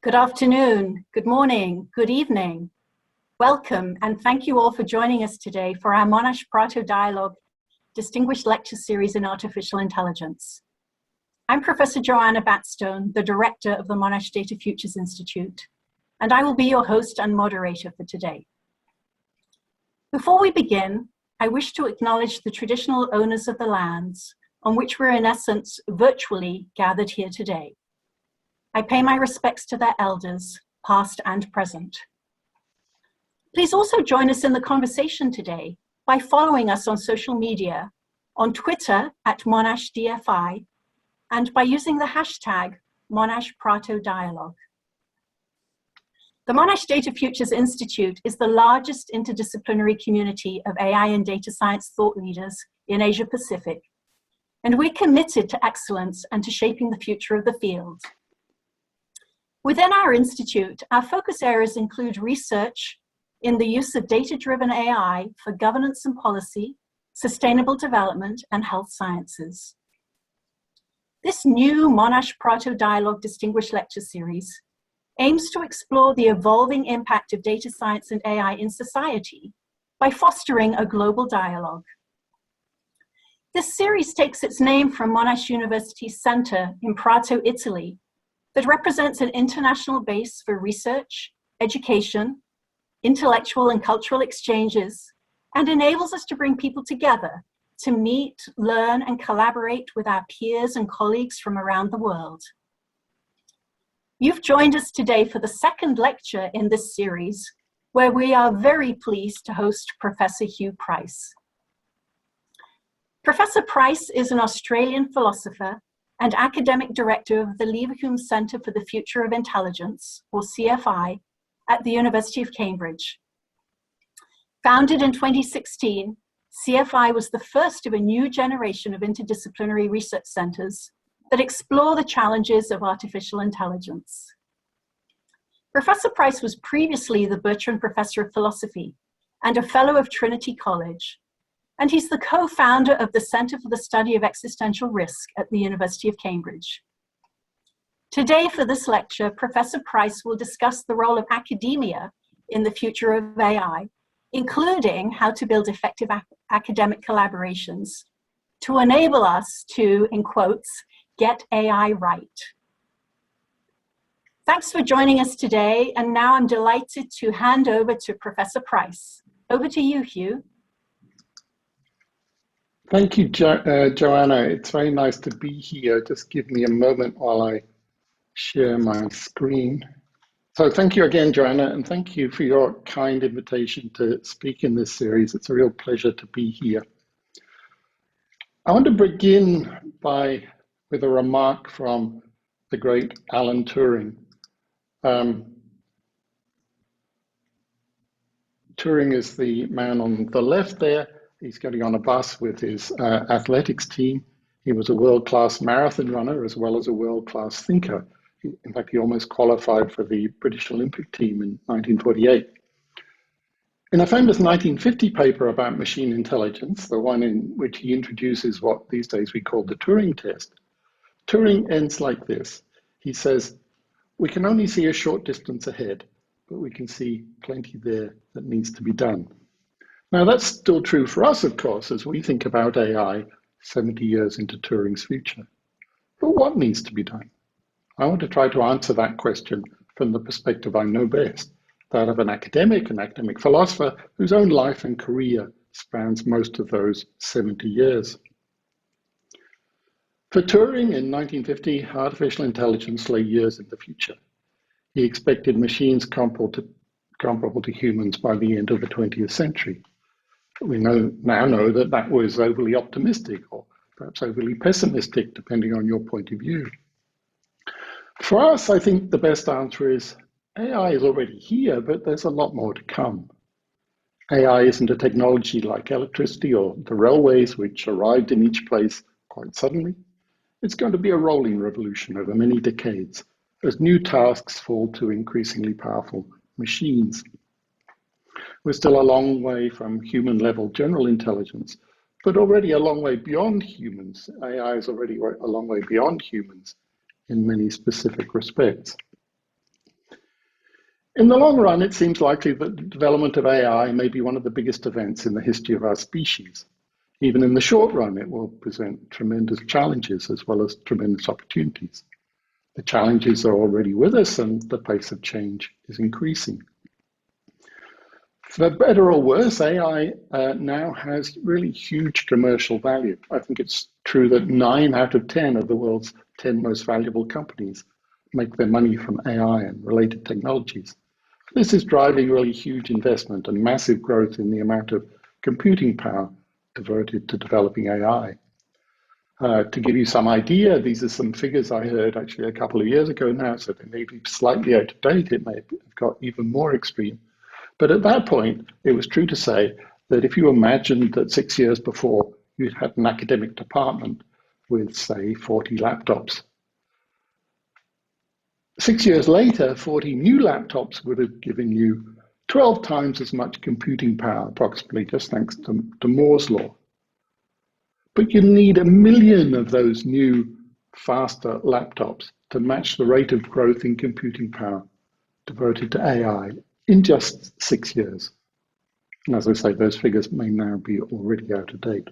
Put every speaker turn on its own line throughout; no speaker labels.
Good afternoon, good morning, good evening. Welcome and thank you all for joining us today for our Monash Prato Dialogue Distinguished Lecture Series in Artificial Intelligence. I'm Professor Joanna Batstone, the Director of the Monash Data Futures Institute, and I will be your host and moderator for today. Before we begin, I wish to acknowledge the traditional owners of the lands on which we're in essence virtually gathered here today. I pay my respects to their elders, past and present. Please also join us in the conversation today by following us on social media, on Twitter at MonashDFI, and by using the hashtag Monash Prato Dialogue. The Monash Data Futures Institute is the largest interdisciplinary community of AI and data science thought leaders in Asia Pacific, and we're committed to excellence and to shaping the future of the field. Within our institute, our focus areas include research in the use of data-driven AI for governance and policy, sustainable development, and health sciences. This new Monash Prato Dialogue Distinguished Lecture Series aims to explore the evolving impact of data science and AI in society by fostering a global dialogue. This series takes its name from Monash University's Centre in Prato, Italy, that represents an international base for research, education, intellectual and cultural exchanges, and enables us to bring people together to meet, learn, and collaborate with our peers and colleagues from around the world. You've joined us today for the second lecture in this series, where we are very pleased to host Professor Huw Price. Professor Price is an Australian philosopher and academic director of the Leverhulme Centre for the Future of Intelligence, or CFI, at the University of Cambridge. Founded in 2016, CFI was the first of a new generation of interdisciplinary research centres that explore the challenges of artificial intelligence. Professor Price was previously the Bertrand Professor of Philosophy and a Fellow of Trinity College, and he's the co-founder of the Centre for the Study of Existential Risk at the University of Cambridge. Today, for this lecture, Professor Price will discuss the role of academia in the future of AI, including how to build effective academic collaborations to enable us to, in quotes, get AI right. Thanks for joining us today, and now I'm delighted to hand over to Professor Price. Over to you, Huw.
Thank you, Joanna. It's very nice to be here. Just give me a moment while I share my screen. So thank you again, Joanna, and thank you for your kind invitation to speak in this series. It's a real pleasure to be here. I want to begin with a remark from the great Alan Turing. Turing is the man on the left there. He's getting on a bus with his athletics team. He was a world-class marathon runner as well as a world-class thinker. In fact, he almost qualified for the British Olympic team in 1948. In a famous 1950 paper about machine intelligence, the one in which he introduces what these days we call the Turing test, Turing ends like this. He says, "We can only see a short distance ahead, but we can see plenty there that needs to be done." Now, that's still true for us, of course, as we think about AI 70 years into Turing's future. But what needs to be done? I want to try to answer that question from the perspective I know best, that of an academic philosopher whose own life and career spans most of those 70 years. For Turing in 1950, artificial intelligence lay years in the future. He expected machines comparable to humans by the end of the 20th century. We now know that that was overly optimistic or perhaps overly pessimistic, depending on your point of view. For us, I think the best answer is AI is already here, but there's a lot more to come. AI isn't a technology like electricity or the railways, which arrived in each place quite suddenly. It's going to be a rolling revolution over many decades as new tasks fall to increasingly powerful machines. We're still a long way from human-level general intelligence, but already a long way beyond humans. AI is already a long way beyond humans in many specific respects. In the long run, it seems likely that the development of AI may be one of the biggest events in the history of our species. Even in the short run, it will present tremendous challenges as well as tremendous opportunities. The challenges are already with us and the pace of change is increasing. For better or worse, AI now has really huge commercial value. I think it's true that 9 out of 10 of the world's 10 most valuable companies make their money from AI and related technologies. This is driving really huge investment and massive growth in the amount of computing power devoted to developing AI. To give you some idea, these are some figures I heard actually a couple of years ago now, so they may be slightly out of date. It may have got even more extreme. But at that point, it was true to say that if you imagined that 6 years before you'd had an academic department with, say, 40 laptops, 6 years later, 40 new laptops would have given you 12 times as much computing power, approximately, just thanks to Moore's law. But you need 1 million of those new, faster laptops to match the rate of growth in computing power devoted to AI in just 6 years. And as I say, those figures may now be already out of date.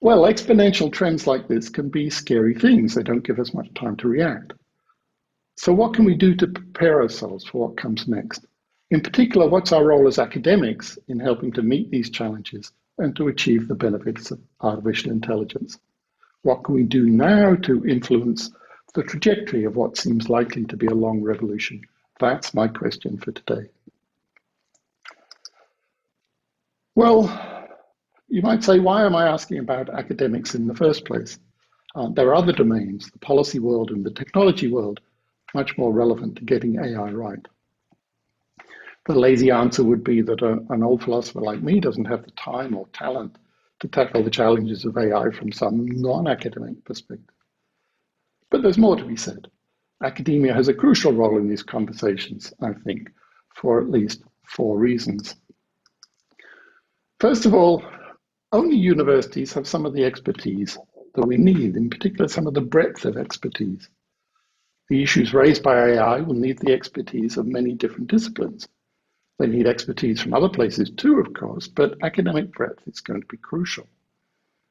Well, exponential trends like this can be scary things. They don't give us much time to react. So what can we do to prepare ourselves for what comes next? In particular, what's our role as academics in helping to meet these challenges and to achieve the benefits of artificial intelligence? What can we do now to influence the trajectory of what seems likely to be a long revolution? That's my question for today. Well, you might say, why am I asking about academics in the first place? There are other domains, the policy world and the technology world, much more relevant to getting AI right. The lazy answer would be that an old philosopher like me doesn't have the time or talent to tackle the challenges of AI from some non-academic perspective. But there's more to be said. Academia has a crucial role in these conversations, I think, for at least 4 reasons. First of all, only universities have some of the expertise that we need, in particular some of the breadth of expertise. The issues raised by AI will need the expertise of many different disciplines. They need expertise from other places too, of course, but academic breadth is going to be crucial.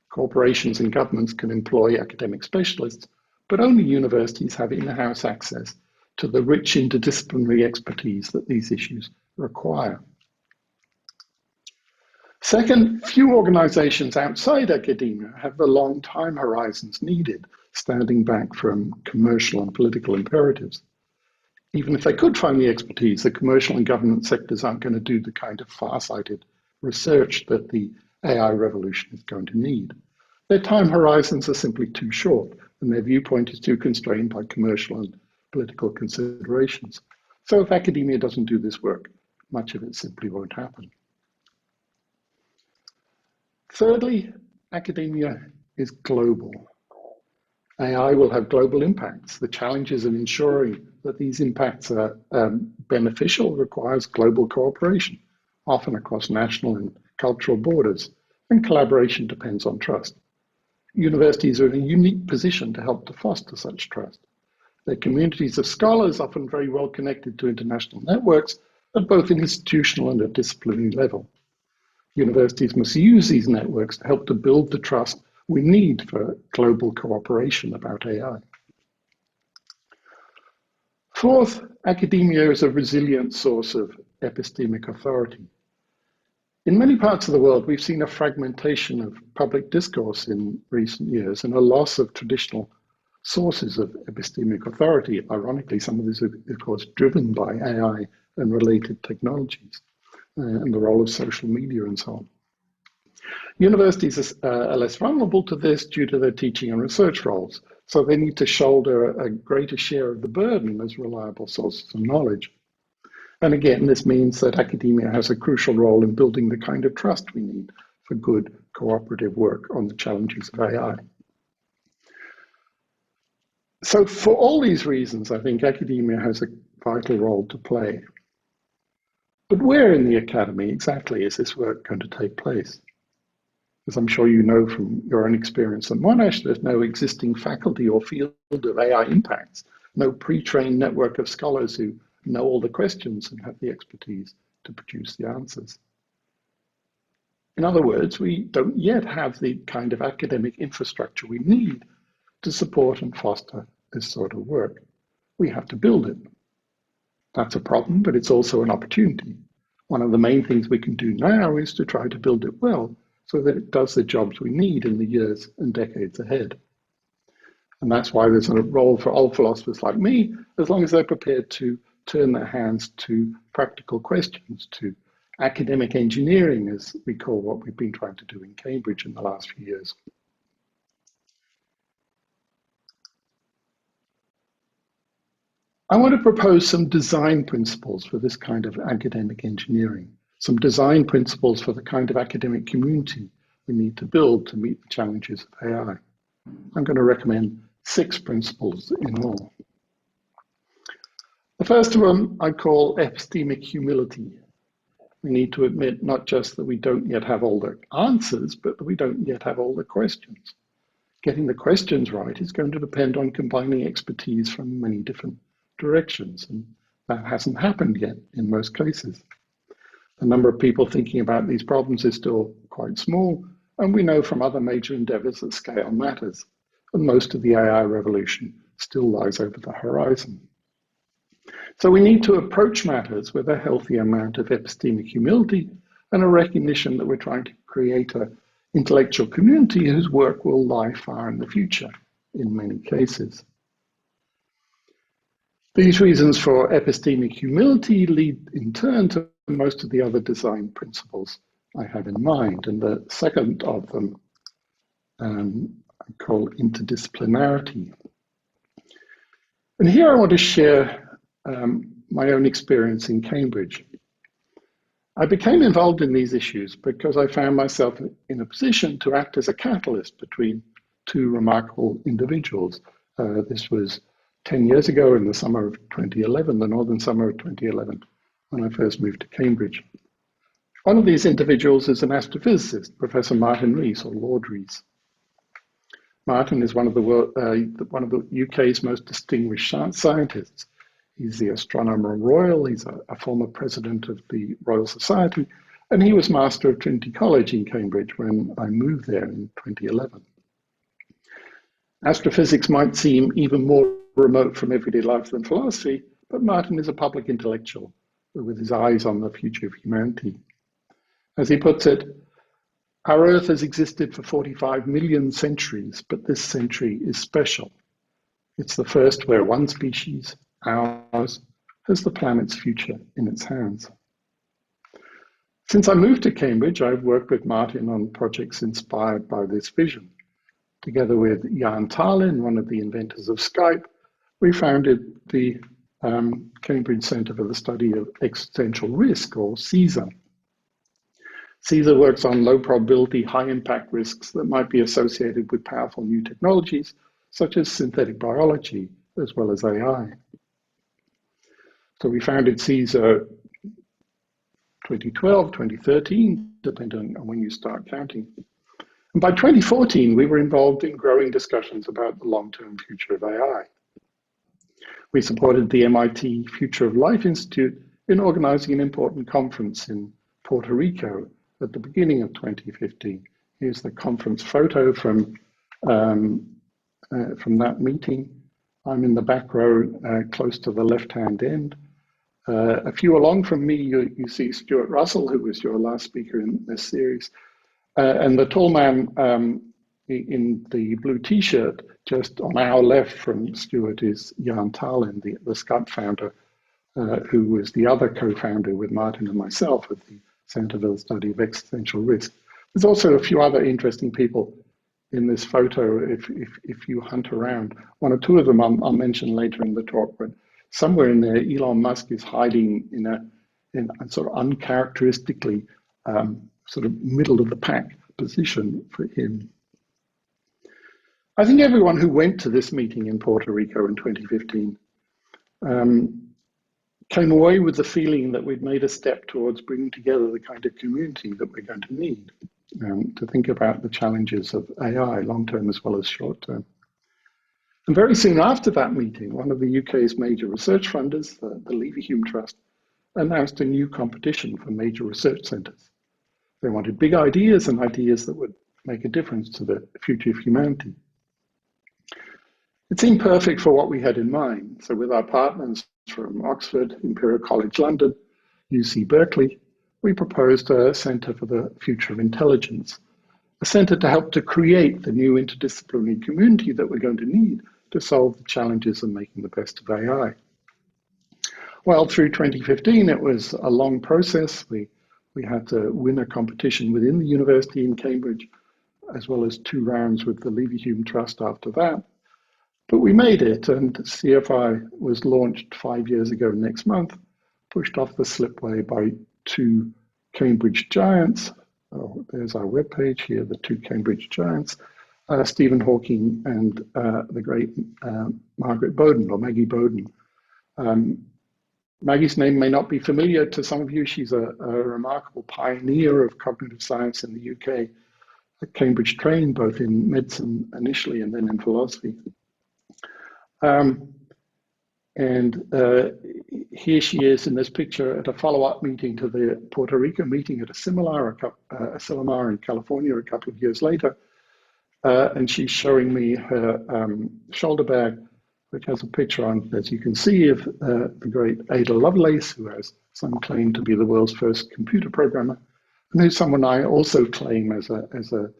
Corporations and governments can employ academic specialists, but only universities have in-house access to the rich interdisciplinary expertise that these issues require. Second, few organizations outside academia have the long time horizons needed, standing back from commercial and political imperatives. Even if they could find the expertise, the commercial and government sectors aren't going to do the kind of far-sighted research that the AI revolution is going to need. Their time horizons are simply too short, and their viewpoint is too constrained by commercial and political considerations. So if academia doesn't do this work, much of it simply won't happen. Thirdly, academia is global. AI will have global impacts. The challenges of ensuring that these impacts are beneficial requires global cooperation, often across national and cultural borders, and collaboration depends on trust. Universities are in a unique position to help to foster such trust. They're communities of scholars, often very well connected to international networks at both an institutional and a disciplinary level. Universities must use these networks to help to build the trust we need for global cooperation about AI. Fourth, academia is a resilient source of epistemic authority. In many parts of the world, we've seen a fragmentation of public discourse in recent years and a loss of traditional sources of epistemic authority. Ironically, some of this is, of course, driven by AI and related technologies and the role of social media and so on. Universities are less vulnerable to this due to their teaching and research roles, so they need to shoulder a greater share of the burden as reliable sources of knowledge. And again, this means that academia has a crucial role in building the kind of trust we need for good cooperative work on the challenges of AI. So for all these reasons, I think academia has a vital role to play. But where in the academy exactly is this work going to take place? As I'm sure you know from your own experience at Monash, there's no existing faculty or field of AI impacts, no pre-trained network of scholars who know all the questions and have the expertise to produce the answers. In other words, we don't yet have the kind of academic infrastructure we need to support and foster this sort of work. We have to build it. That's a problem, but it's also an opportunity. One of the main things we can do now is to try to build it well so that it does the jobs we need in the years and decades ahead. And that's why there's a role for old philosophers like me, as long as they're prepared to turn their hands to practical questions, to academic engineering, as we call what we've been trying to do in Cambridge in the last few years. I want to propose some design principles for this kind of academic engineering, some design principles for the kind of academic community we need to build to meet the challenges of AI. I'm going to recommend 6 principles in all. The first of them I call epistemic humility. We need to admit not just that we don't yet have all the answers, but that we don't yet have all the questions. Getting the questions right is going to depend on combining expertise from many different directions, and that hasn't happened yet in most cases. The number of people thinking about these problems is still quite small, and we know from other major endeavors that scale matters, and most of the AI revolution still lies over the horizon. So we need to approach matters with a healthy amount of epistemic humility and a recognition that we're trying to create an intellectual community whose work will lie far in the future in many cases. These reasons for epistemic humility lead in turn to most of the other design principles I have in mind, and the second of them I call interdisciplinarity. And here I want to share my own experience in Cambridge. I became involved in these issues because I found myself in a position to act as a catalyst between 2 remarkable individuals. This was 10 years ago in the summer of 2011, the northern summer of 2011, when I first moved to Cambridge. One of these individuals is an astrophysicist, Professor Martin Rees, or Lord Rees. Martin is one of the UK's most distinguished scientists. He's the Astronomer Royal, he's a former president of the Royal Society, and he was Master of Trinity College in Cambridge when I moved there in 2011. Astrophysics might seem even more remote from everyday life than philosophy, but Martin is a public intellectual with his eyes on the future of humanity. As he puts it, our Earth has existed for 45 million centuries, but this century is special. It's the first where one species, ours, has the planet's future in its hands. Since I moved to Cambridge, I've worked with Martin on projects inspired by this vision. Together with Jan Tallinn, one of the inventors of Skype, we founded the Cambridge Centre for the Study of Existential Risk, or CSER. CSER works on low probability, high impact risks that might be associated with powerful new technologies, such as synthetic biology, as well as AI. So we founded CSER 2012, 2013, depending on when you start counting. And by 2014, we were involved in growing discussions about the long-term future of AI. We supported the MIT Future of Life Institute in organizing an important conference in Puerto Rico at the beginning of 2015. Here's the conference photo from that meeting. I'm in the back row, close to the left-hand end. A few along from me, you see Stuart Russell, who was your last speaker in this series. And the tall man in the blue t-shirt, just on our left from Stuart, is Jan Tallinn, the Skype founder, who was the other co-founder with Martin and myself of the Centre for the Study of Existential Risk. There's also a few other interesting people in this photo if you hunt around. 1 or 2 of them I'll mention later in the talk, but somewhere in there, Elon Musk is hiding in a sort of uncharacteristically sort of middle of the pack position for him. I think everyone who went to this meeting in Puerto Rico in 2015 came away with the feeling that we'd made a step towards bringing together the kind of community that we're going to need to think about the challenges of AI, long-term as well as short-term. And very soon after that meeting, one of the UK's major research funders, the Leverhulme Trust, announced a new competition for major research centres. They wanted big ideas and ideas that would make a difference to the future of humanity. It seemed perfect for what we had in mind. So with our partners from Oxford, Imperial College London, UC Berkeley, we proposed a Centre for the Future of Intelligence, a centre to help to create the new interdisciplinary community that we're going to need to solve the challenges of making the best of AI. Well, through 2015, it was a long process. We had to win a competition within the university in Cambridge, as well as 2 rounds with the Leverhulme Trust after that. But we made it, and CFI was launched 5 years ago next month, pushed off the slipway by 2 Cambridge giants. Oh, there's our webpage here, the 2 Cambridge giants, Stephen Hawking and the great Margaret Bowden, or Maggie Bowden. Maggie's name may not be familiar to some of you. She's a remarkable pioneer of cognitive science in the UK, at Cambridge trained both in medicine initially and then in philosophy. Here she is in this picture at a follow-up meeting to the Puerto Rico meeting at a seminar in California a couple of years later. And she's showing me her shoulder bag, which has a picture on, as you can see, of the great Ada Lovelace, who has some claim to be the world's first computer programmer, and who's someone I also claim as a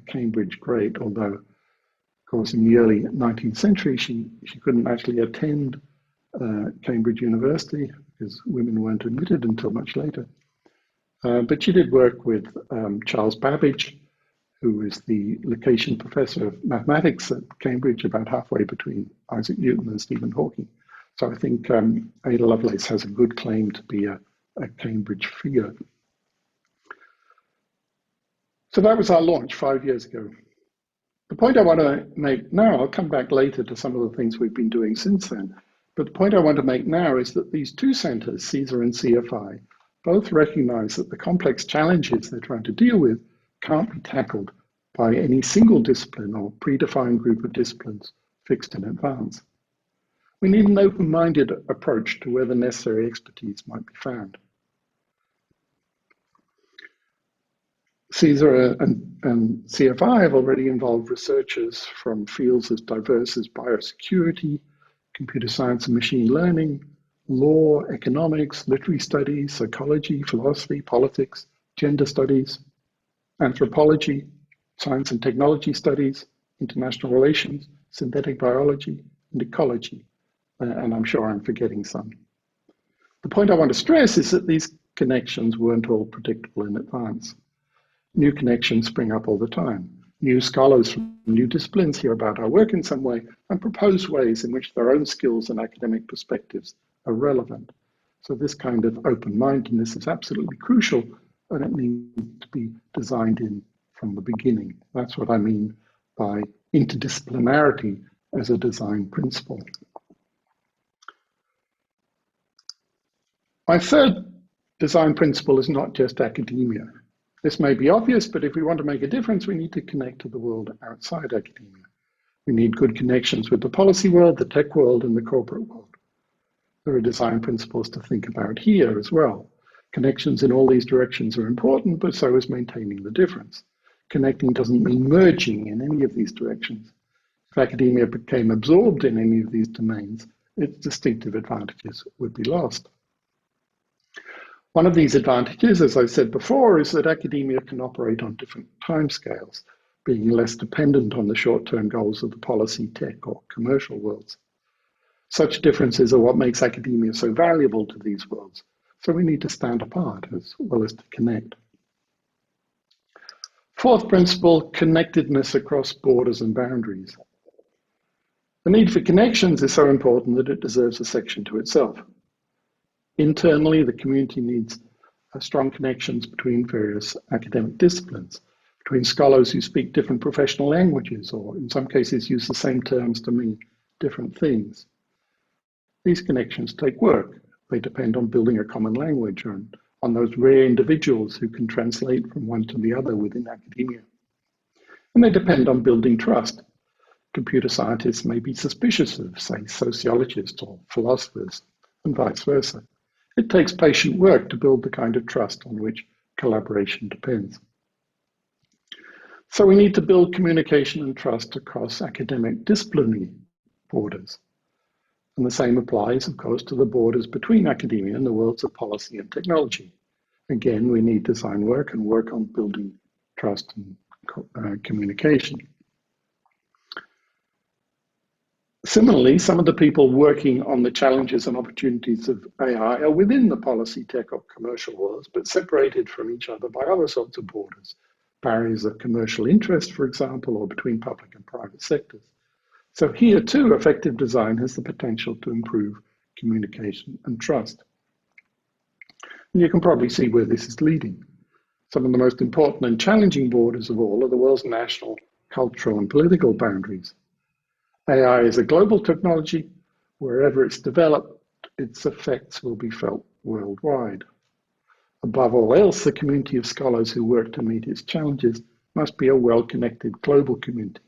Cambridge great, although, of course, in the early 19th century, she couldn't actually attend Cambridge University because women weren't admitted until much later. But she did work with Charles Babbage, who is the location professor of mathematics at Cambridge, about halfway between Isaac Newton and Stephen Hawking. So I think Ada Lovelace has a good claim to be a Cambridge figure. So that was our launch 5 years ago. The point I want to make now, I'll come back later to some of the things we've been doing since then, but the point I want to make now is that these 2 centres, CSER and CFI, both recognise that the complex challenges they're trying to deal with can't be tackled by any single discipline or predefined group of disciplines fixed in advance. We need an open-minded approach to where the necessary expertise might be found. CSER and CFI have already involved researchers from fields as diverse as biosecurity, computer science and machine learning, law, economics, literary studies, psychology, philosophy, politics, gender studies, anthropology, science and technology studies, international relations, synthetic biology, and ecology. And I'm sure I'm forgetting some. The point I want to stress is that these connections weren't all predictable in advance. New connections spring up all the time. New scholars from new disciplines hear about our work in some way and propose ways in which their own skills and academic perspectives are relevant. So this kind of open-mindedness is absolutely crucial, and it needs to be designed in from the beginning. That's what I mean by interdisciplinarity as a design principle. My third design principle is not just academia. This may be obvious, but if we want to make a difference, we need to connect to the world outside academia. We need good connections with the policy world, the tech world, and the corporate world. There are design principles to think about here as well. Connections in all these directions are important, but so is maintaining the difference. Connecting doesn't mean merging in any of these directions. If academia became absorbed in any of these domains, its distinctive advantages would be lost. One of these advantages, as I said before, is that academia can operate on different timescales, being less dependent on the short-term goals of the policy, tech, or commercial worlds. Such differences are what makes academia so valuable to these worlds, so we need to stand apart as well as to connect. Fourth principle, connectedness across borders and boundaries. The need for connections is so important that it deserves a section to itself. Internally, the community needs strong connections between various academic disciplines, between scholars who speak different professional languages, or in some cases use the same terms to mean different things. These connections take work. They depend on building a common language and on those rare individuals who can translate from one to the other within academia. And they depend on building trust. Computer scientists may be suspicious of, say, sociologists or philosophers, and vice versa. It takes patient work to build the kind of trust on which collaboration depends. So we need to build communication and trust across academic disciplinary borders. And the same applies, of course, to the borders between academia and the worlds of policy and technology. Again, we need design work and work on building trust and communication. Similarly, some of the people working on the challenges and opportunities of AI are within the policy, tech, or commercial worlds, but separated from each other by other sorts of borders, barriers of commercial interest, for example, or between public and private sectors. So here too, effective design has the potential to improve communication and trust. And you can probably see where this is leading. Some of the most important and challenging borders of all are the world's national, cultural, and political boundaries. AI is a global technology. Wherever it's developed, its effects will be felt worldwide. Above all else, the community of scholars who work to meet its challenges must be a well-connected global community.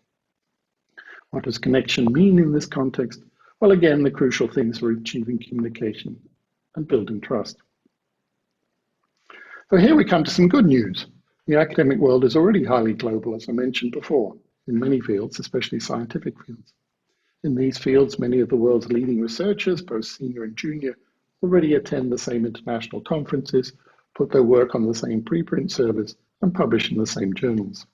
What does connection mean in this context? Well, again, the crucial things are achieving communication and building trust. So here we come to some good news. The academic world is already highly global, as I mentioned before, in many fields, especially scientific fields. In these fields, many of the world's leading researchers, both senior and junior, already attend the same international conferences, put their work on the same preprint servers, and publish in the same journals.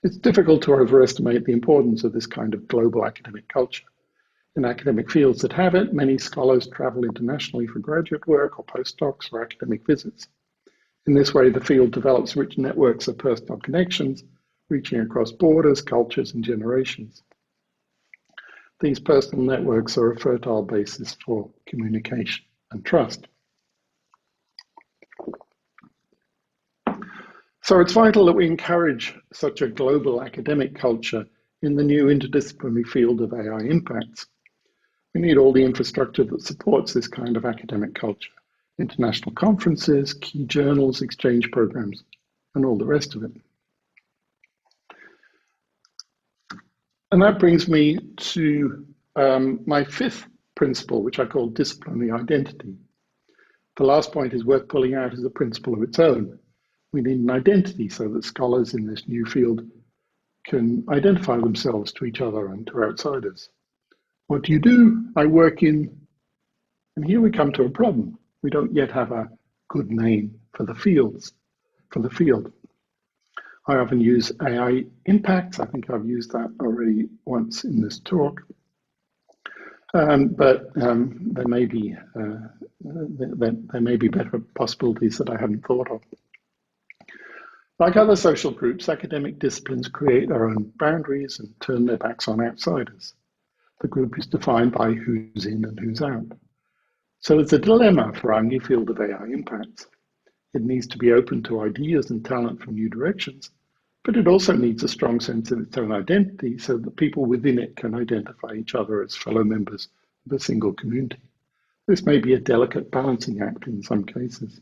It's difficult to overestimate the importance of this kind of global academic culture. In academic fields that have it, many scholars travel internationally for graduate work or postdocs or academic visits. In this way, the field develops rich networks of personal connections, reaching across borders, cultures, and generations. These personal networks are a fertile basis for communication and trust. So it's vital that we encourage such a global academic culture in the new interdisciplinary field of AI impacts. We need all the infrastructure that supports this kind of academic culture: international conferences, key journals, exchange programs, and all the rest of it. And that brings me to my fifth principle, which I call disciplinary identity. The last point is worth pulling out as a principle of its own. We need an identity so that scholars in this new field can identify themselves to each other and to outsiders. What do you do? I work in, and here we come to a problem. We don't yet have a good name for the field. I often use AI impacts. I think I've used that already once in this talk. But there may be better possibilities that I haven't thought of. Like other social groups, academic disciplines create their own boundaries and turn their backs on outsiders. The group is defined by who's in and who's out. So it's a dilemma for our new field of AI impacts. It needs to be open to ideas and talent from new directions, but it also needs a strong sense of its own identity so that people within it can identify each other as fellow members of a single community. This may be a delicate balancing act in some cases.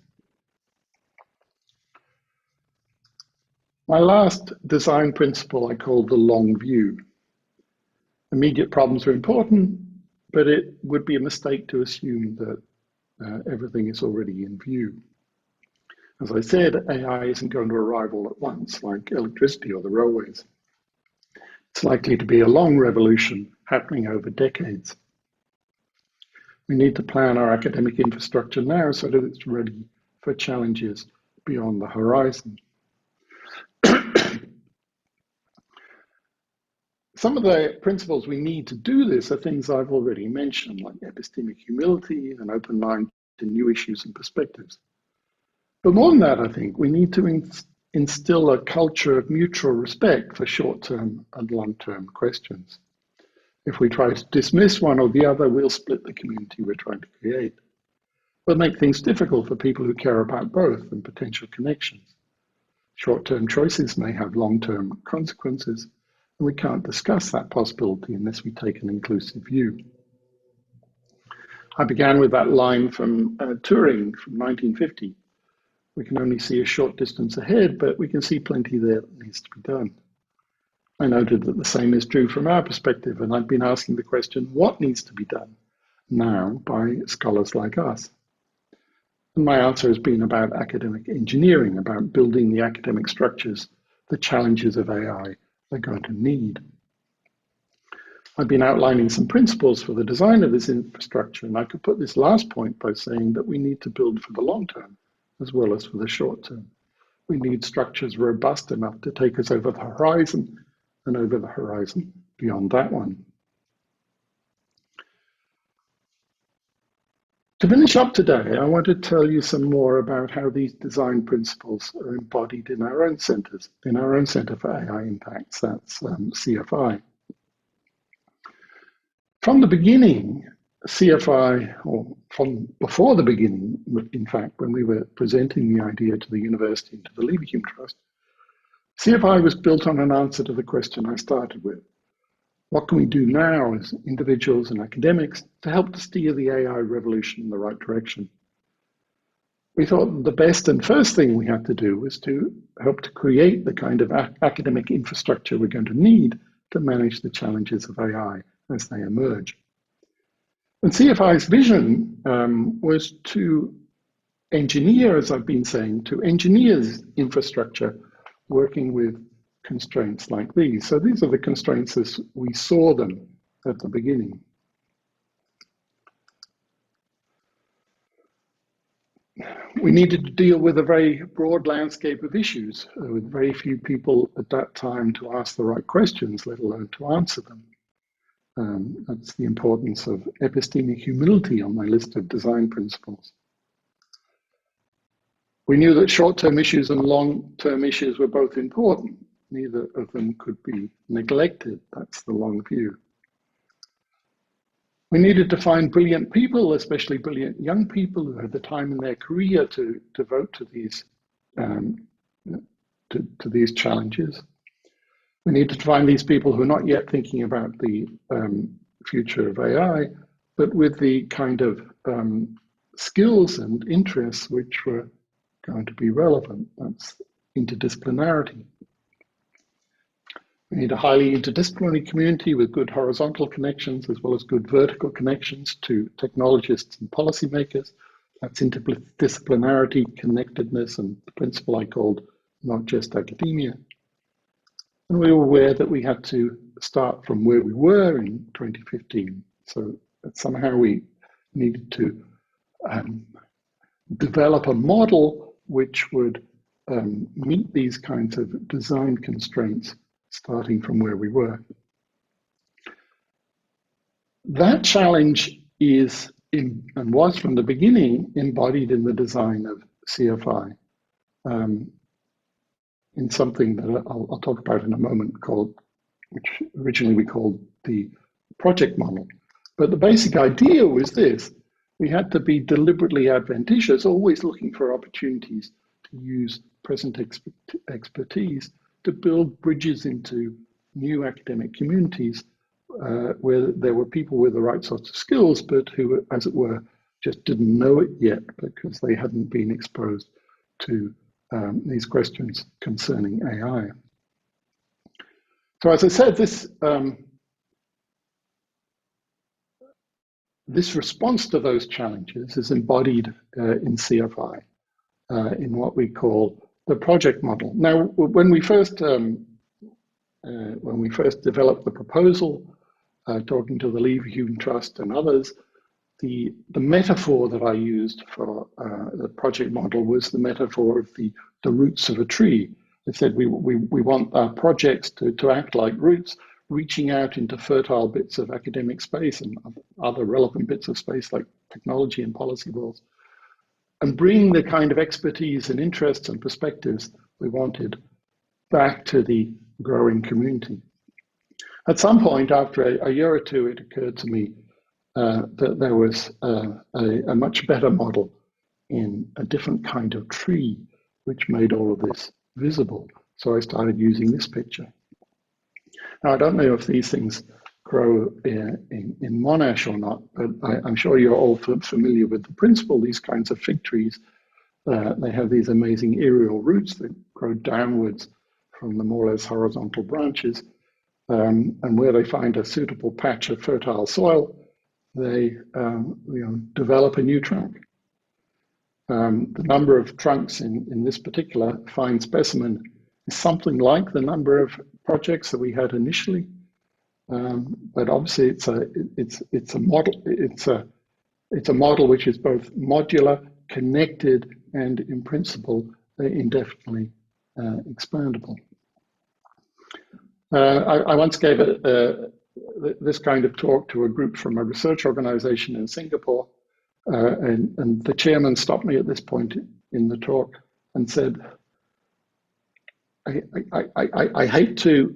My last design principle I call the long view. Immediate problems are important, but it would be a mistake to assume that everything is already in view. As I said, AI isn't going to arrive all at once, like electricity or the railways. It's likely to be a long revolution happening over decades. We need to plan our academic infrastructure now so that it's ready for challenges beyond the horizon. Some of the principles we need to do this are things I've already mentioned, like epistemic humility, an open mind to new issues and perspectives. But more than that, I think we need to instill a culture of mutual respect for short-term and long-term questions. If we try to dismiss one or the other, we'll split the community we're trying to create. We'll make things difficult for people who care about both and potential connections. Short-term choices may have long-term consequences, and we can't discuss that possibility unless we take an inclusive view. I began with that line from Turing from 1950. We can only see a short distance ahead, but we can see plenty there that needs to be done. I noted that the same is true from our perspective, and I've been asking the question, what needs to be done now by scholars like us? And my answer has been about academic engineering, about building the academic structures the challenges of AI are going to need. I've been outlining some principles for the design of this infrastructure, and I could put this last point by saying that we need to build for the long term as well as for the short term. We need structures robust enough to take us over the horizon and over the horizon beyond that one. To finish up today, I want to tell you some more about how these design principles are embodied in our own centres, in our own Centre for AI Impacts, that's CFI. From the beginning, CFI, or from before the beginning, in fact, when we were presenting the idea to the university and to the Leverhulme Trust, CFI was built on an answer to the question I started with. What can we do now as individuals and academics to help to steer the AI revolution in the right direction? We thought the best and first thing we had to do was to help to create the kind of academic infrastructure we're going to need to manage the challenges of AI as they emerge. And CFI's vision was to engineer, as I've been saying, to engineer infrastructure working with constraints like these. So these are the constraints as we saw them at the beginning. We needed to deal with a very broad landscape of issues with very few people at that time to ask the right questions, let alone to answer them. That's the importance of epistemic humility on my list of design principles. We knew that short-term issues and long-term issues were both important. Neither of them could be neglected. That's the long view. We needed to find brilliant people, especially brilliant young people who had the time in their career to devote to these challenges. We needed to find these people who are not yet thinking about the future of AI, but with the kind of skills and interests which were going to be relevant. That's interdisciplinarity. We need a highly interdisciplinary community with good horizontal connections as well as good vertical connections to technologists and policymakers. That's interdisciplinarity, connectedness, and the principle I called not just academia. And we were aware that we had to start from where we were in 2015. So that somehow we needed to develop a model which would meet these kinds of design constraints starting from where we were. That challenge is and was from the beginning embodied in the design of CFI. In something that I'll talk about in a moment, which originally we called the project model. But the basic idea was this: we had to be deliberately adventitious, always looking for opportunities to use present expertise to build bridges into new academic communities where there were people with the right sorts of skills, but who, as it were, just didn't know it yet because they hadn't been exposed to these questions concerning AI. So as I said, this response to those challenges is embodied in CFI in what we call the project model. Now, when we first developed the proposal, talking to the Leverhulme Trust and others, the metaphor that I used for the project model was the metaphor of the roots of a tree. I said we want our projects to act like roots, reaching out into fertile bits of academic space and other relevant bits of space like technology and policy worlds, and bring the kind of expertise and interests and perspectives we wanted back to the growing community. At some point, after a year or two, it occurred to me that there was a much better model in a different kind of tree, which made all of this visible. So I started using this picture. Now, I don't know if these things grow in Monash or not, but I'm sure you're all familiar with the principle. These kinds of fig trees, they have these amazing aerial roots that grow downwards from the more or less horizontal branches. and where they find a suitable patch of fertile soil, they develop a new trunk. The number of trunks in this particular fine specimen is something like the number of projects that we had initially, but obviously it's a model. It's a model which is both modular, connected, and in principle indefinitely expandable. I once gave this kind of talk to a group from a research organization in Singapore, and the chairman stopped me at this point in the talk and said, I hate to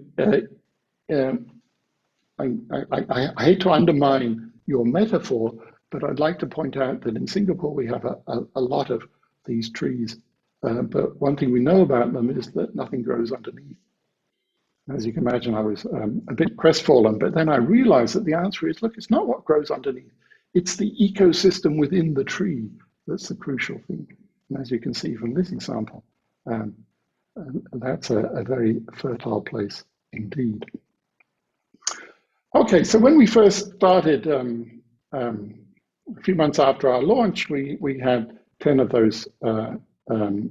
I hate to undermine your metaphor, but I'd like to point out that in Singapore we have a lot of these trees, but one thing we know about them is that nothing grows underneath. As you can imagine, I was a bit crestfallen, but then I realized that the answer is, look, it's not what grows underneath. It's the ecosystem within the tree that's the crucial thing. And as you can see from this example, that's a very fertile place indeed. Okay, so when we first started, a few months after our launch, we had 10 of those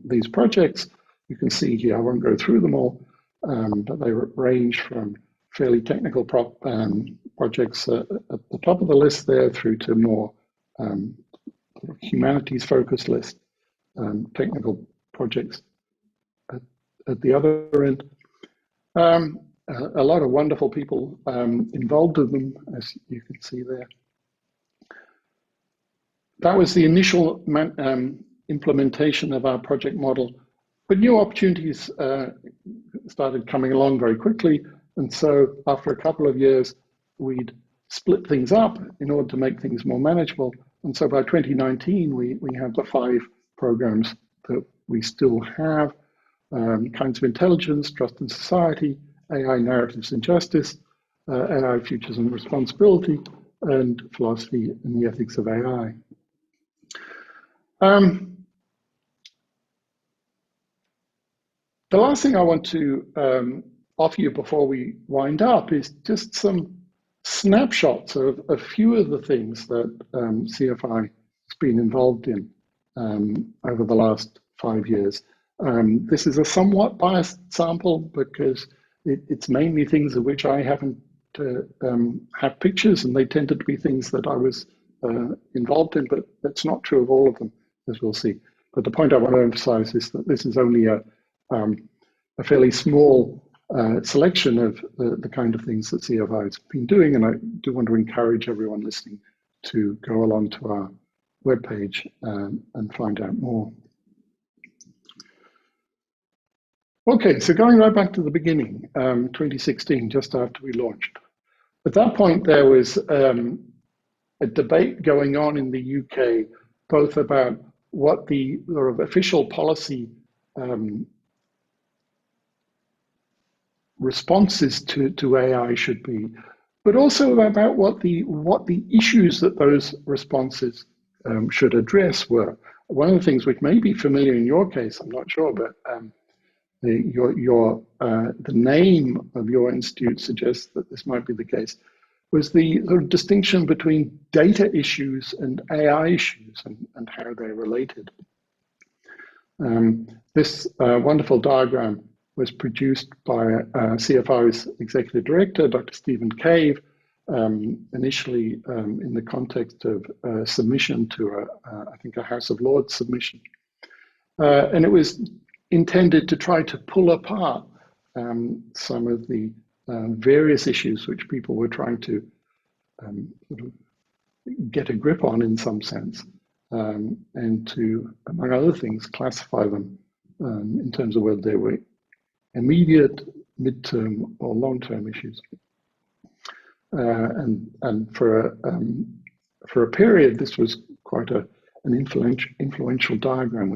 these projects. You can see here, I won't go through them all, but they range from fairly technical projects at the top of the list there through to more humanities-focused list, technical projects at the other end. A lot of wonderful people involved in them, as you can see there. That was the initial implementation of our project model, but new opportunities started coming along very quickly. And so after a couple of years, we'd split things up in order to make things more manageable. And so by 2019, we have the 5 programs that we still have: kinds of intelligence, trust and society, AI narratives and justice, AI futures and responsibility, and philosophy and the ethics of AI. The last thing I want to offer you before we wind up is just some snapshots of a few of the things that CFI has been involved in over the last 5 years. This is a somewhat biased sample because it's mainly things of which I haven't have pictures, and they tended to be things that I was involved in, but that's not true of all of them, as we'll see. But the point I want to emphasize is that this is only a fairly small selection of the kind of things that CFI has been doing, and I do want to encourage everyone listening to go along to our webpage and find out more. Okay, so going right back to the beginning, 2016, just after we launched. At that point, there was a debate going on in the UK, both about what the sort of official policy responses to AI should be, but also about what the issues that those responses should address were. One of the things which may be familiar in your case, I'm not sure, but the name of your institute suggests that this might be the case, was the sort of distinction between data issues and AI issues and how they're related. This wonderful diagram was produced by CFI's executive director, Dr. Stephen Cave, initially in the context of submission to I think a House of Lords submission. And it was intended to try to pull apart some of the various issues which people were trying to sort of get a grip on in some sense, and to, among other things, classify them in terms of whether they were immediate, midterm, or long-term issues. And for a period, this was quite an influential diagram.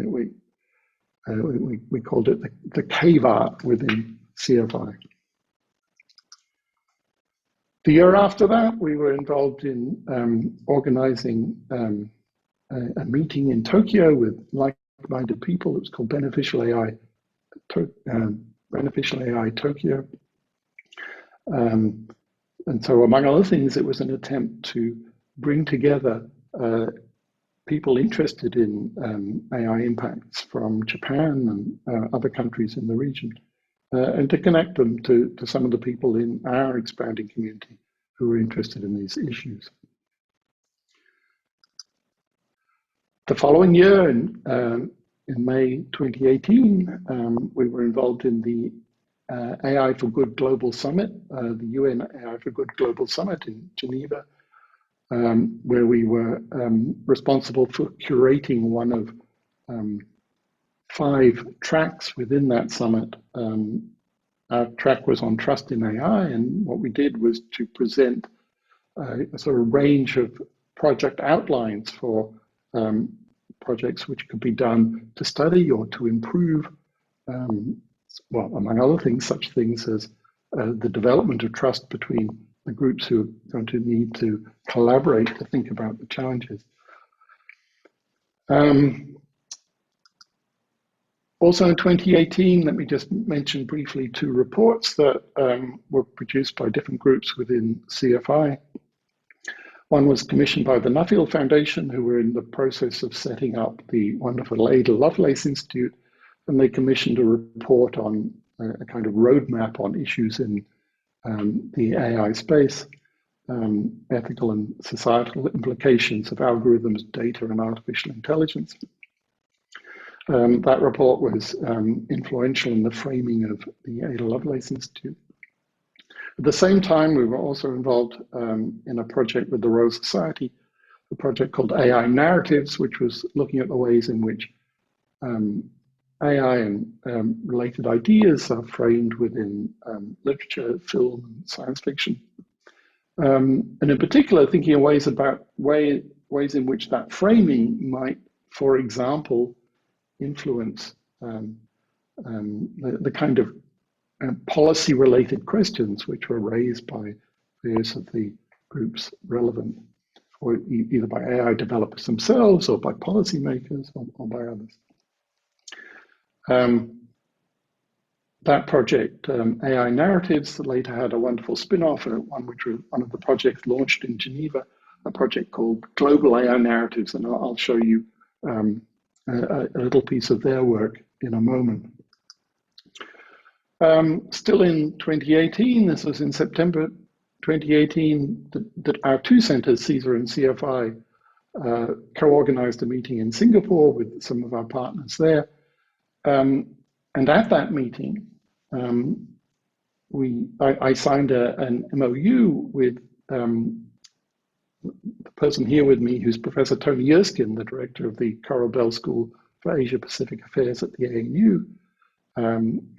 We called it the cave art within CFI. The year after that, we were involved in organizing a meeting in Tokyo with like-minded people. It was called Beneficial AI Tokyo. And so, among other things, it was an attempt to bring together people interested in AI impacts from Japan and other countries in the region, and to connect them to some of the people in our expanding community who are interested in these issues. The following year, in May 2018, we were involved in the AI for Good Global Summit, the UN AI for Good Global Summit in Geneva, where we were responsible for curating one of 5 tracks within that summit. Our track was on trust in AI, and what we did was to present a sort of range of project outlines for projects which could be done to study or to improve, well, among other things, such things as the development of trust between the groups who are going to need to collaborate to think about the challenges. Also in 2018, let me just mention briefly 2 reports that were produced by different groups within CFI. One was commissioned by the Nuffield Foundation, who were in the process of setting up the wonderful Ada Lovelace Institute, and they commissioned a report on a kind of roadmap on issues in the AI space, ethical and societal implications of algorithms, data, and artificial intelligence. That report was influential in the framing of the Ada Lovelace Institute. At the same time, we were also involved in a project with the Royal Society, a project called AI Narratives, which was looking at the ways in which AI and related ideas are framed within literature, film, and science fiction. And in particular, thinking of ways in which that framing might, for example, influence the kind of policy-related questions which were raised by various of the groups relevant, or either by AI developers themselves, or by policymakers, or by others. That project, AI Narratives, later had a wonderful spin-off, one which was one of the projects launched in Geneva, a project called Global AI Narratives, and I'll show you a little piece of their work in a moment. Still in 2018, this was in September 2018, that our 2 centers, CSER and CFI, co-organized a meeting in Singapore with some of our partners there. And at that meeting, I signed an MOU with the person here with me, who's Professor Tony Erskine, the director of the Coral Bell School for Asia Pacific Affairs at the ANU,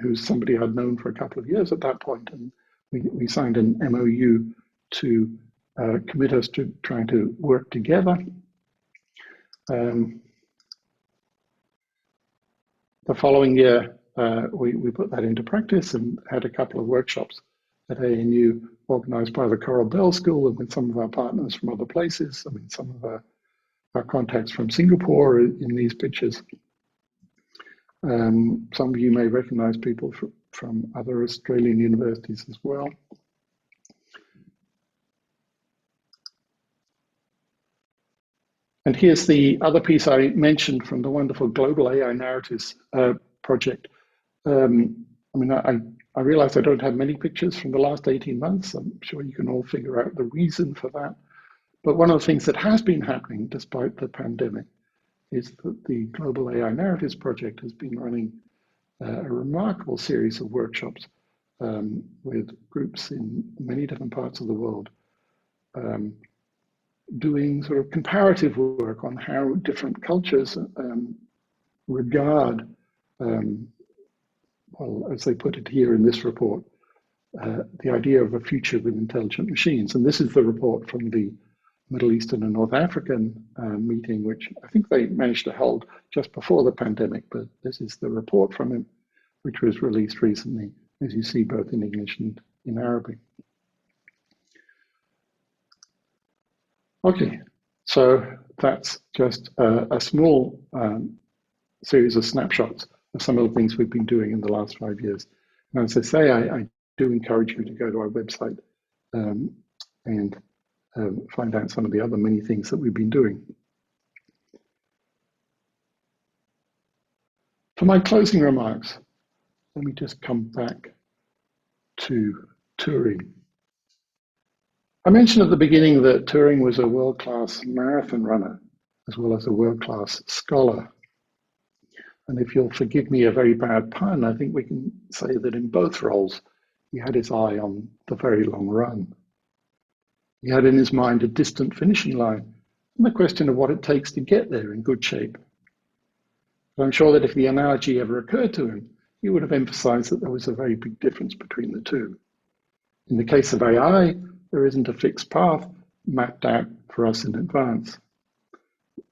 who's somebody I'd known for a couple of years at that point. And we signed an MOU to commit us to trying to work together. The following year, we put that into practice and had a couple of workshops at ANU organized by the Coral Bell School and with some of our partners from other places. I mean, some of our contacts from Singapore in these pictures. Some of you may recognize people from other Australian universities as well. And here's the other piece I mentioned from the wonderful Global AI Narratives project. I mean, I realize I don't have many pictures from the last 18 months. I'm sure you can all figure out the reason for that. But one of the things that has been happening despite the pandemic is that the Global AI Narratives project has been running a remarkable series of workshops with groups in many different parts of the world, doing sort of comparative work on how different cultures regard, well, as they put it here in this report, the idea of a future with intelligent machines. And this is the report from the Middle Eastern and North African meeting, which I think they managed to hold just before the pandemic, but this is the report from him, which was released recently, as you see, both in English and in Arabic. Okay, so that's just a small series of snapshots of some of the things we've been doing in the last 5 years. And as I say, I do encourage you to go to our website and find out some of the other many things that we've been doing. For my closing remarks, let me just come back to Turing. I mentioned at the beginning that Turing was a world-class marathon runner, as well as a world-class scholar. And if you'll forgive me a very bad pun, I think we can say that in both roles, he had his eye on the very long run. He had in his mind a distant finishing line and the question of what it takes to get there in good shape. But I'm sure that if the analogy ever occurred to him, he would have emphasized that there was a very big difference between the two. In the case of AI, there isn't a fixed path mapped out for us in advance.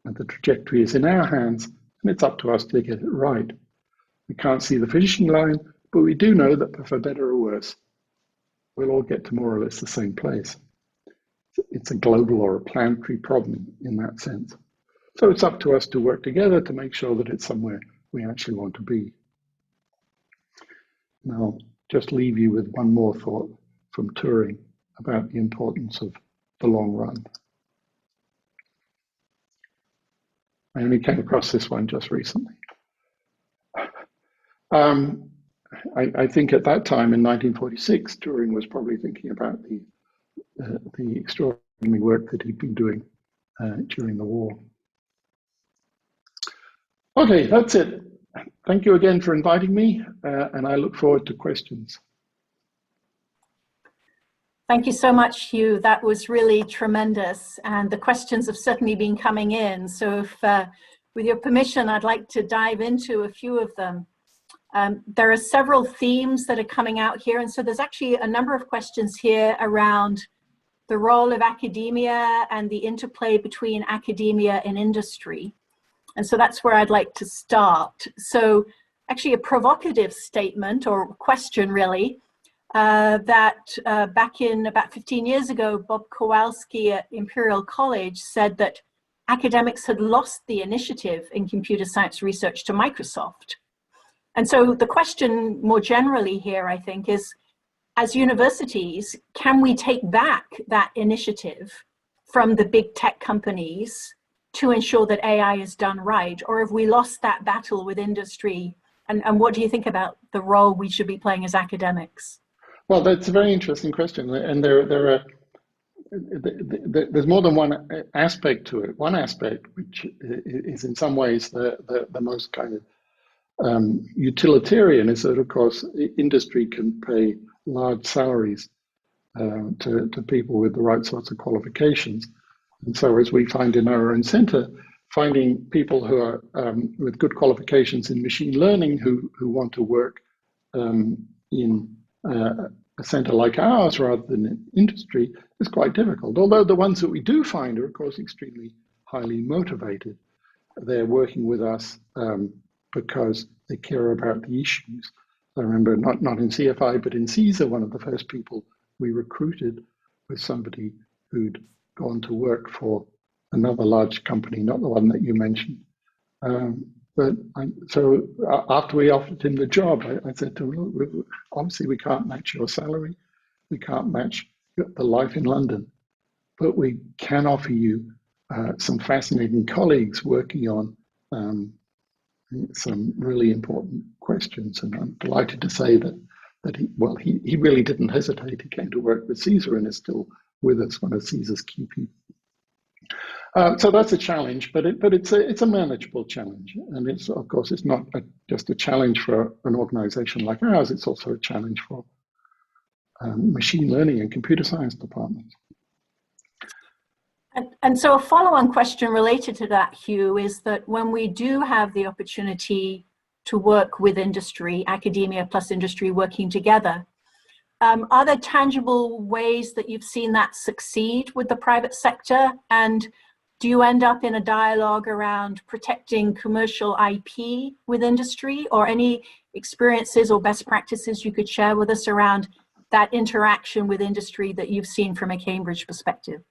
And the trajectory is in our hands, and it's up to us to get it right. We can't see the finishing line, but we do know that for better or worse, we'll all get to more or less the same place. It's a global or a planetary problem in that sense. So it's up to us to work together to make sure that it's somewhere we actually want to be. And I'll just leave you with one more thought from Turing about the importance of the long run. I only came across this one just recently. I think at that time in 1946, Turing was probably thinking about the extraordinary work that he'd been doing during the war. Okay, that's it. Thank you again for inviting me, and I look forward to questions.
Thank you so much, Huw. That was really tremendous, and the questions have certainly been coming in. So if, with your permission, I'd like to dive into a few of them. There are several themes that are coming out here, and so there's actually a number of questions here around the role of academia and the interplay between academia and industry. And so that's where I'd like to start. So actually a provocative statement or question really, that back in about 15 years ago, Bob Kowalski at Imperial College said that academics had lost the initiative in computer science research to Microsoft. And so the question more generally here, I think, is as universities, can we take back that initiative from the big tech companies to ensure that AI is done right? Or have we lost that battle with industry? And what do you think about the role we should be playing as academics?
Well, that's a very interesting question. And there's more than one aspect to it. One aspect, which is in some ways the most kind of utilitarian, is that, of course, industry can pay large salaries to people with the right sorts of qualifications. And so as we find in our own center, finding people who are with good qualifications in machine learning who want to work in a center like ours rather than in industry is quite difficult. Although the ones that we do find are, of course, extremely highly motivated. They're working with us because they care about the issues. I remember not in CFI, but in CSER, one of the first people we recruited was somebody who'd gone to work for another large company, not the one that you mentioned. So after we offered him the job, I said to him, look, obviously we can't match your salary. We can't match the life in London, but we can offer you some fascinating colleagues working on some really important questions. And I'm delighted to say that he really didn't hesitate. He came to work with CSER and is still with us, one of CSER's key people. So that's a challenge, but it's a manageable challenge, and it's, of course, it's not just a challenge for an organization like ours. It's also a challenge for machine learning and computer science departments.
And so a follow-on question related to that, Huw, is that when we do have the opportunity to work with industry, academia plus industry working together, are there tangible ways that you've seen that succeed with the private sector? And do you end up in a dialogue around protecting commercial IP with industry, or any experiences or best practices you could share with us around that interaction with industry that you've seen from a Cambridge perspective?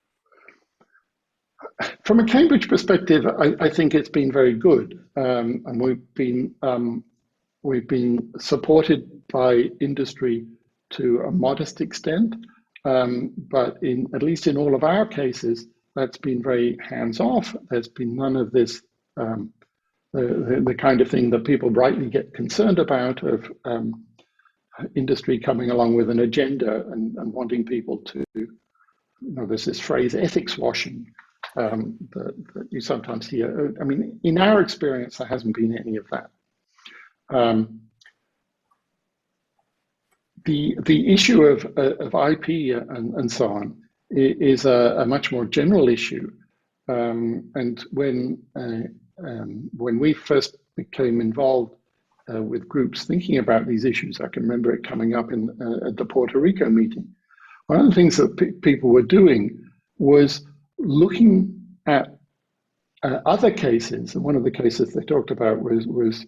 From a Cambridge perspective, I think it's been very good, and we've been supported by industry to a modest extent, but at least in all of our cases, that's been very hands-off. There's been none of this, the kind of thing that people rightly get concerned about, of industry coming along with an agenda and wanting people to, there's this phrase, ethics washing, that you sometimes hear. I mean, in our experience, there hasn't been any of that. The issue of IP and so on is a much more general issue. And when we first became involved with groups thinking about these issues, I can remember it coming up at the Puerto Rico meeting. One of the things that people were doing was looking at other cases, and one of the cases they talked about was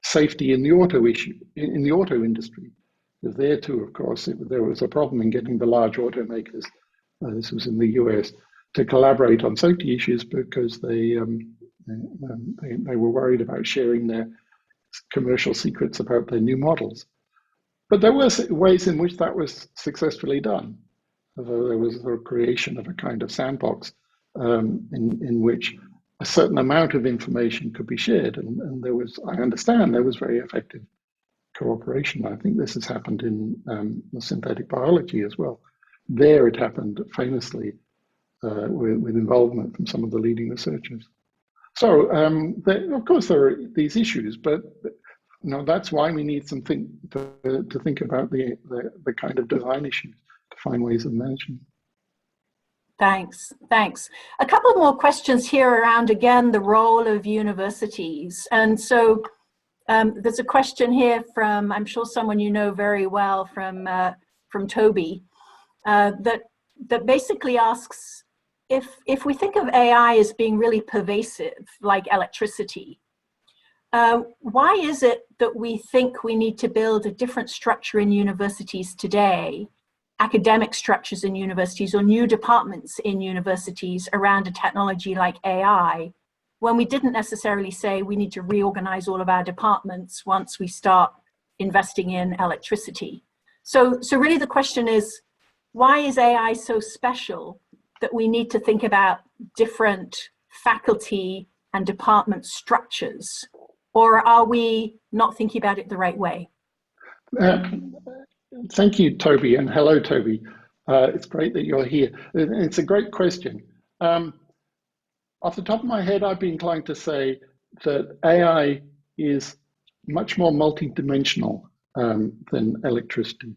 safety in the auto industry. Because there too, of course, there was a problem in getting the large automakers, this was in the US, to collaborate on safety issues because they were worried about sharing their commercial secrets about their new models. But there were ways in which that was successfully done. Although there was a creation of a kind of sandbox in which a certain amount of information could be shared. And there was, I understand, there was very effective cooperation. I think this has happened in the synthetic biology as well. There it happened famously with involvement from some of the leading researchers. So of course there are these issues, but that's why we need to think about the kind of design issues to find ways of managing.
Thanks. A couple more questions here around, again, the role of universities. And so there's a question here from, I'm sure someone you know very well, from Toby, that basically asks, if we think of AI as being really pervasive, like electricity, why is it that we think we need to build a different structure in universities today, academic structures in universities or new departments in universities around a technology like AI, when we didn't necessarily say we need to reorganize all of our departments once we start investing in electricity? So really the question is, why is AI so special that we need to think about different faculty and department structures? Or are we not thinking about it the right way?
Thank you, Toby, and hello, Toby. It's great that you're here. It's a great question. Off the top of my head, I'd be inclined to say that AI is much more multidimensional than electricity.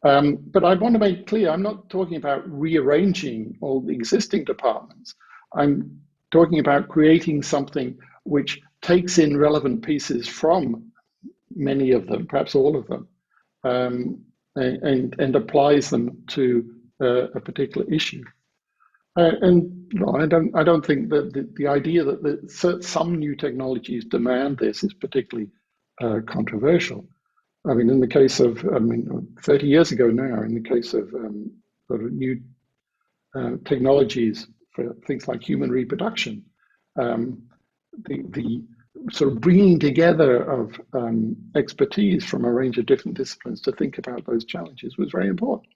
But I want to make clear, I'm not talking about rearranging all the existing departments. I'm talking about creating something which takes in relevant pieces from many of them, perhaps all of them, and applies them to a particular issue. And no, I don't think that the idea that some new technologies demand this is particularly controversial. I mean, in the case of, 30 years ago now, in the case of sort of new technologies for things like human reproduction, the sort of bringing together of expertise from a range of different disciplines to think about those challenges was very important.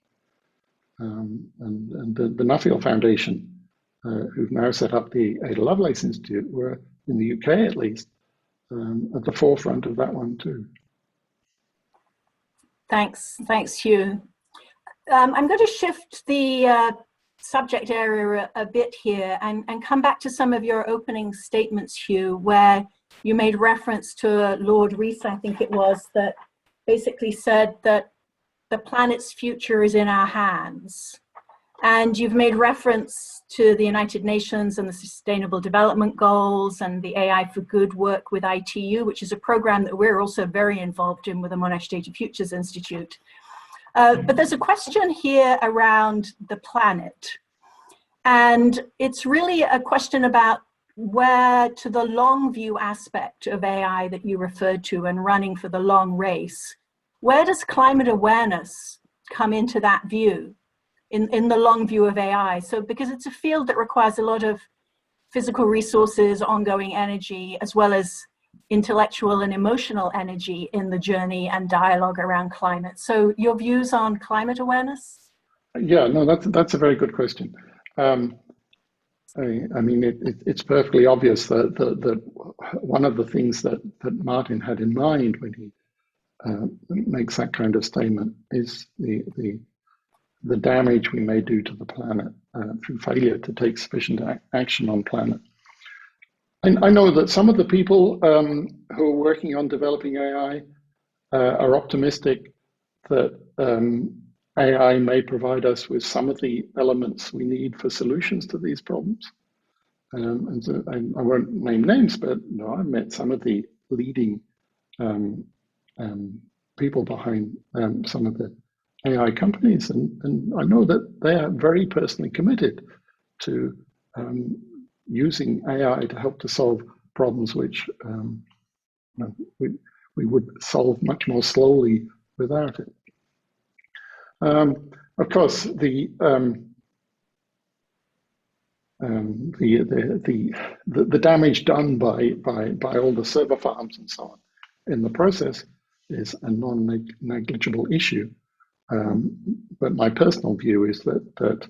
And the Nuffield Foundation, who've now set up the Ada Lovelace Institute, were, in the UK at least, at the forefront of that one too.
Thanks, Huw. I'm going to shift the subject area a bit here and come back to some of your opening statements, Huw, where you made reference to Lord Rees, I think it was, that basically said that the planet's future is in our hands. And you've made reference to the United Nations and the Sustainable Development Goals and the AI for Good work with ITU, which is a program that we're also very involved in with the Monash Data Futures Institute. But there's a question here around the planet. And it's really a question about where, to the long view aspect of AI that you referred to and running for the long race, where does climate awareness come into that view, in the long view of AI? So because it's a field that requires a lot of physical resources, ongoing energy, as well as intellectual and emotional energy in the journey and dialogue around climate. So your views on climate awareness?
Yeah, no, that's a very good question. I mean, it's perfectly obvious that one of the things that Martin had in mind when he makes that kind of statement is the damage we may do to the planet through failure to take sufficient action on planet. And I know that some of the people who are working on developing AI are optimistic that AI may provide us with some of the elements we need for solutions to these problems. And so I won't name names, but I've met some of the leading people behind some of the AI companies, and I know that they are very personally committed to using AI to help to solve problems which we would solve much more slowly without it. Of course, the damage done by all the server farms and so on in the process is a non-negligible issue. But my personal view is that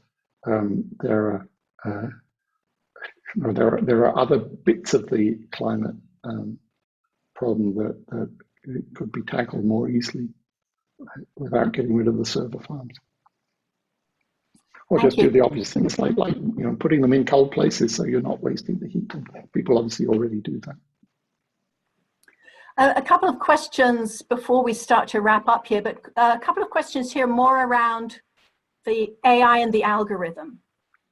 there are other bits of the climate problem that could be tackled more easily without getting rid of the server farms. Or just do the obvious things like putting them in cold places so you're not wasting the heat. And people obviously already do that.
A couple of questions before we start to wrap up here, but a couple of questions here more around the AI and the algorithm.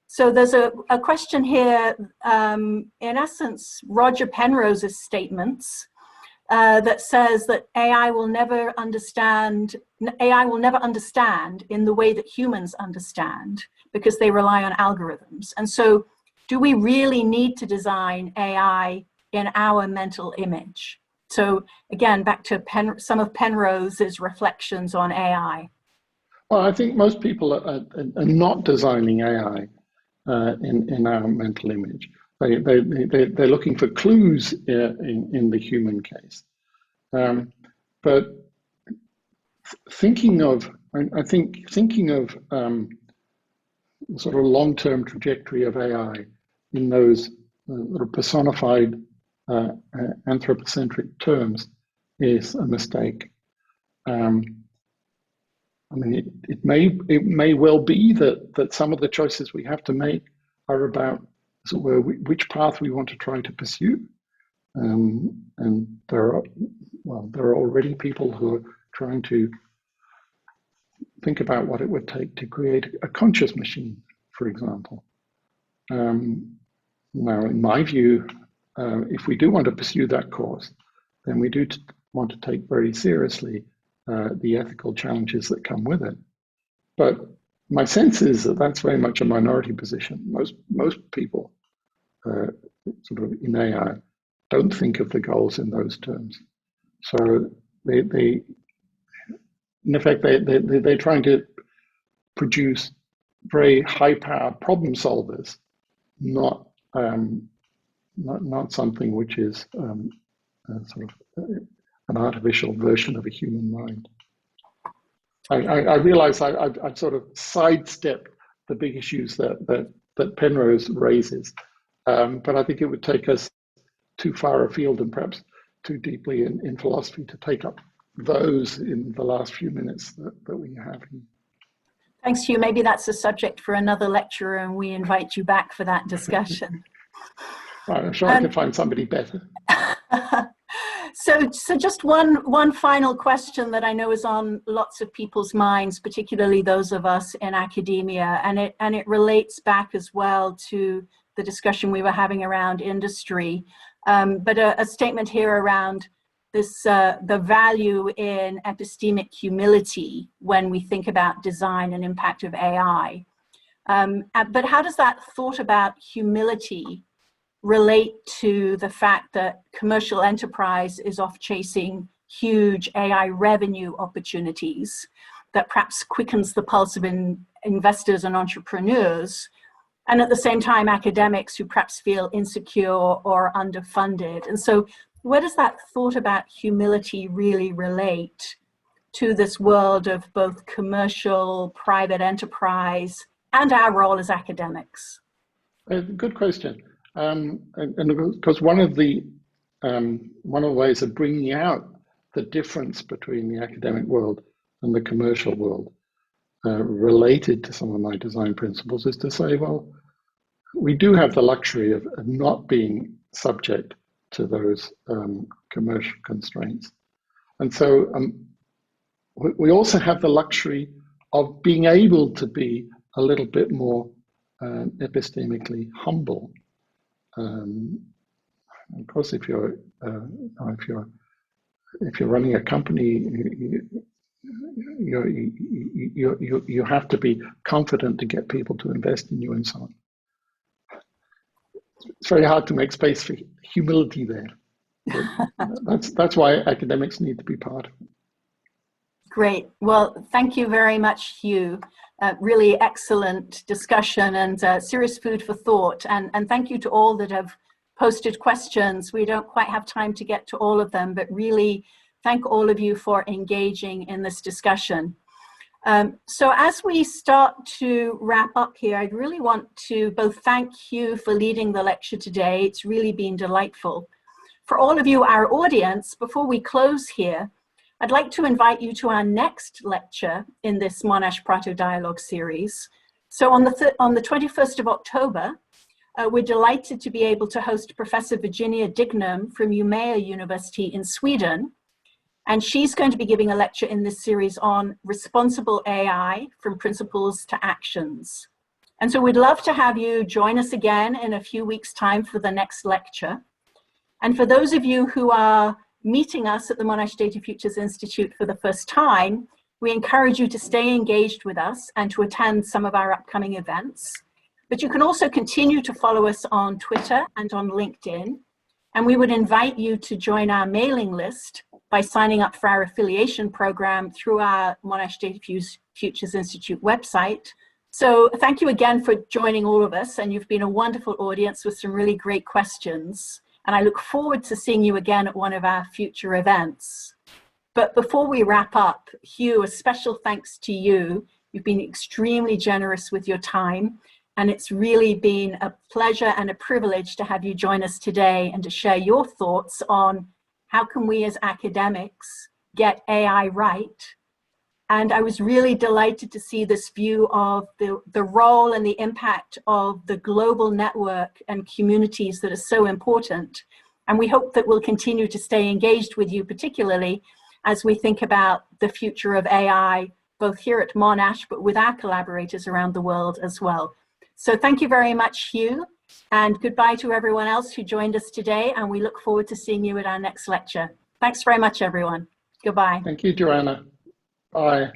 So there's a question here, in essence, Roger Penrose's statements that says that AI will never understand in the way that humans understand because they rely on algorithms. And so do we really need to design AI in our mental image? So again, back to some of Penrose's reflections on AI.
Well, I think most people are not designing AI in our mental image. They're looking for clues in the human case. But thinking of sort of long-term trajectory of AI in those sort of personified anthropocentric terms is a mistake. I mean, it may well be that some of the choices we have to make are about which path we want to try to pursue, and there are already people who are trying to think about what it would take to create a conscious machine, for example. Now, in my view, if we do want to pursue that course, then we do want to take very seriously the ethical challenges that come with it. But my sense is that that's very much a minority position. Most people sort of in AI don't think of the goals in those terms. So in effect, they're trying to produce very high-power problem solvers, not something which is sort of an artificial version of a human mind. I realize I've sort of sidestepped the big issues that Penrose raises, but I think it would take us too far afield and perhaps too deeply in philosophy to take up those in the last few minutes that we have.
Thanks, Huw. Maybe that's a subject for another lecture, and we invite you back for that discussion.
Right, I'm sure I can find somebody better.
So just one final question that I know is on lots of people's minds, particularly those of us in academia, and it relates back as well to the discussion we were having around industry, but a statement here around this the value in epistemic humility when we think about design and impact of AI. But how does that thought about humility relate to the fact that commercial enterprise is off chasing huge AI revenue opportunities that perhaps quickens the pulse of investors and entrepreneurs, and at the same time academics who perhaps feel insecure or underfunded? And so where does that thought about humility really relate to this world of both commercial, private enterprise, and our role as academics?
Good question. And because one of the ways of bringing out the difference between the academic world and the commercial world related to some of my design principles is to say, well, we do have the luxury of not being subject to those commercial constraints. And so we also have the luxury of being able to be a little bit more epistemically humble. Of course, if you're running a company, you have to be confident to get people to invest in you and so on. It's very hard to make space for humility there. That's why academics need to be part of it.
Great. Well, thank you very much, Huw. Really excellent discussion and serious food for thought. And thank you to all that have posted questions. We don't quite have time to get to all of them, but really thank all of you for engaging in this discussion. So as we start to wrap up here, I'd really want to both thank Huw for leading the lecture today. It's really been delightful. For all of you, our audience, before we close here, I'd like to invite you to our next lecture in this Monash Prato Dialogue series. So on the 21st of October, we're delighted to be able to host Professor Virginia Dignam from Umeå University in Sweden. And she's going to be giving a lecture in this series on responsible AI from principles to actions. And so we'd love to have you join us again in a few weeks' time for the next lecture. And for those of you who are meeting us at the Monash Data Futures Institute for the first time, we encourage you to stay engaged with us and to attend some of our upcoming events. But you can also continue to follow us on Twitter and on LinkedIn. And we would invite you to join our mailing list by signing up for our affiliation program through our Monash Data Futures Institute website. So thank you again for joining all of us, and you've been a wonderful audience with some really great questions. And I look forward to seeing you again at one of our future events. But before we wrap up, Huw, a special thanks to you. You've been extremely generous with your time, and it's really been a pleasure and a privilege to have you join us today and to share your thoughts on how can we as academics get AI right. And I was really delighted to see this view of the role and the impact of the global network and communities that are so important. And we hope that we'll continue to stay engaged with you, particularly as we think about the future of AI, both here at Monash, but with our collaborators around the world as well. So thank you very much, Huw, and goodbye to everyone else who joined us today. And we look forward to seeing you at our next lecture. Thanks very much, everyone. Goodbye.
Thank you, Joanna. Bye.